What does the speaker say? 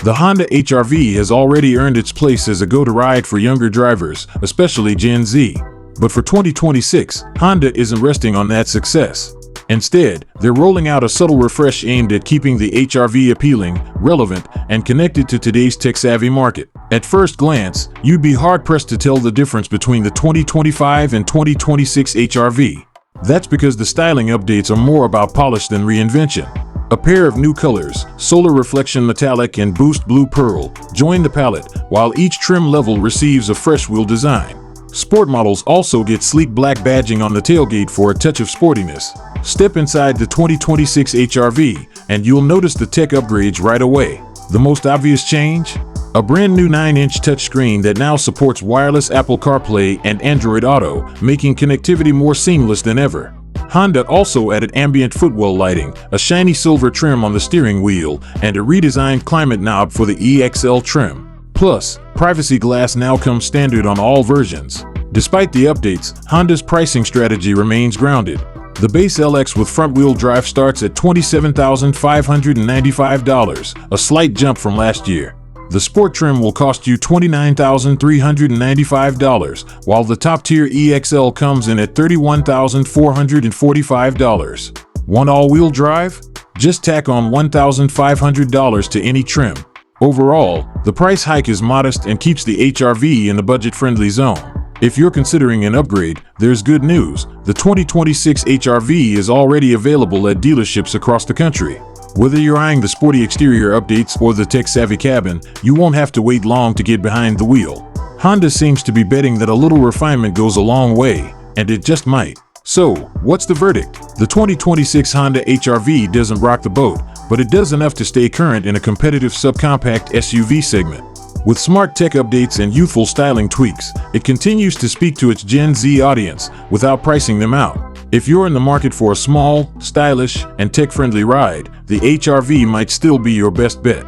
The Honda HR-V has already earned its place as a go-to-ride for younger drivers, especially Gen Z. But for 2026, Honda isn't resting on that success. Instead, they're rolling out a subtle refresh aimed at keeping the HR-V appealing, relevant, and connected to today's tech-savvy market. At first glance, you'd be hard-pressed to tell the difference between the 2025 and 2026 HR-V. That's because the styling updates are more about polish than reinvention. A pair of new colors, Solar Reflection Metallic and Boost Blue Pearl, join the palette, while each trim level receives a fresh wheel design. Sport models also get sleek black badging on the tailgate for a touch of sportiness. Step inside the 2026 HR-V, and you'll notice the tech upgrades right away. The most obvious change? A brand new 9-inch touchscreen that now supports wireless Apple CarPlay and Android Auto, making connectivity more seamless than ever. Honda also added ambient footwell lighting, a shiny silver trim on the steering wheel, and a redesigned climate knob for the EXL trim. Plus, privacy glass now comes standard on all versions. Despite the updates, Honda's pricing strategy remains grounded. The base LX with front-wheel drive starts at $27,595, a slight jump from last year. The Sport trim will cost you $29,395, while the top-tier EXL comes in at $31,445. Want all-wheel drive? Just tack on $1,500 to any trim. Overall, the price hike is modest and keeps the HR-V in the budget-friendly zone. If you're considering an upgrade, there's good news. The 2026 HR-V is already available at dealerships across the country. Whether you're eyeing the sporty exterior updates or the tech-savvy cabin, you won't have to wait long to get behind the wheel. Honda seems to be betting that a little refinement goes a long way, and it just might. So, what's the verdict? The 2026 Honda HR-V doesn't rock the boat, but it does enough to stay current in a competitive subcompact SUV segment. With smart tech updates and youthful styling tweaks, it continues to speak to its Gen Z audience without pricing them out. If you're in the market for a small, stylish, and tech-friendly ride, the HR-V might still be your best bet.